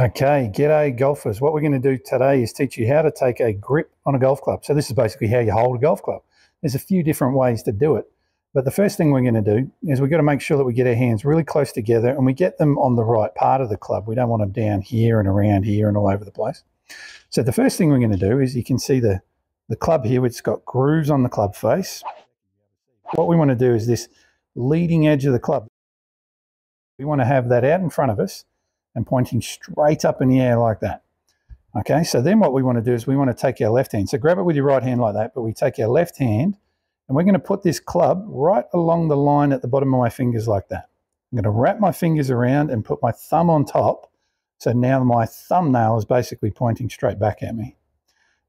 Okay, g'day golfers. What we're going to do today is teach you how to take a grip on a golf club. So this is basically how you hold a golf club. There's a few different ways to do it. But the first thing we're going to do is we've got to make sure that we get our hands really close together and we get them on the right part of the club. We don't want them down here and around here and all over the place. So the first thing we're going to do is you can see the club here, which has got grooves on the club face. What we want to do is this leading edge of the club. We want to have that out in front of us and pointing straight up in the air like that. Okay, so then what we want to do is we want to take our left hand. So grab it with your right hand like that, but we take our left hand and we're going to put this club right along the line at the bottom of my fingers like that. I'm going to wrap my fingers around and put my thumb on top. So now my thumbnail is basically pointing straight back at me.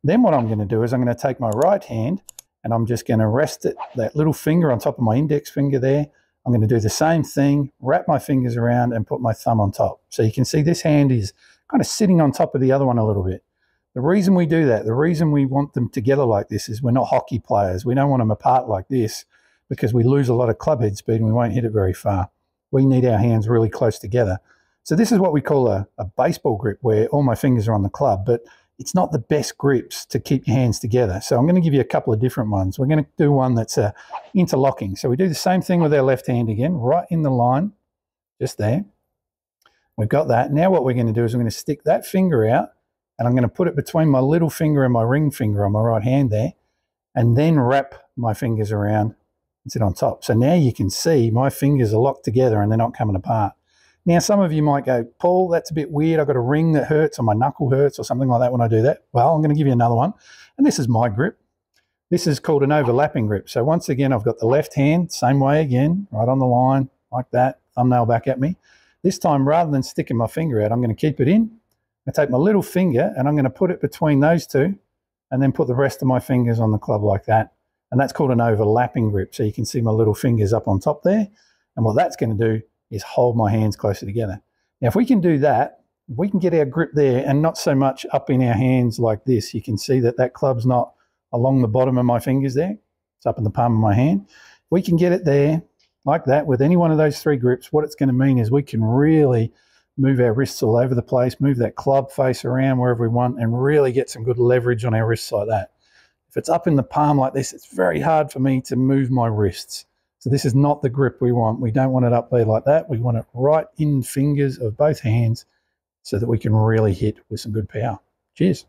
Then what I'm going to do is I'm going to take my right hand and I'm just going to rest it, that little finger on top of my index finger there. I'm going to do the same thing, wrap my fingers around and put my thumb on top. So you can see this hand is kind of sitting on top of the other one a little bit. The reason we do that, the reason we want them together like this is we're not hockey players. We don't want them apart like this because we lose a lot of club head speed and we won't hit it very far. We need our hands really close together. So this is what we call a baseball grip where all my fingers are on the club, but it's not the best grips to keep your hands together. So I'm going to give you a couple of different ones. We're going to do one that's interlocking. So we do the same thing with our left hand again, right in the line, just there. We've got that. Now what we're going to do is we're going to stick that finger out and I'm going to put it between my little finger and my ring finger on my right hand there, and then wrap my fingers around and sit on top. So now you can see my fingers are locked together and they're not coming apart. Now, some of you might go, Paul, that's a bit weird. I've got a ring that hurts or my knuckle hurts or something like that when I do that. Well, I'm going to give you another one. And this is my grip. This is called an overlapping grip. So once again, I've got the left hand, same way again, right on the line, like that, thumbnail back at me. This time, rather than sticking my finger out, I'm going to keep it in. I take my little finger and I'm going to put it between those two and then put the rest of my fingers on the club like that. And that's called an overlapping grip. So you can see my little fingers up on top there. And what that's going to do is hold my hands closer together. Now, if we can do that, we can get our grip there and not so much up in our hands like this. You can see that that club's not along the bottom of my fingers there. It's up in the palm of my hand. We can get it there like that with any one of those three grips. What it's going to mean is we can really move our wrists all over the place, move that club face around wherever we want, and really get some good leverage on our wrists like that. If it's up in the palm like this, it's very hard for me to move my wrists. So this is not the grip we want. We don't want it up there like that. We want it right in fingers of both hands so that we can really hit with some good power. Cheers.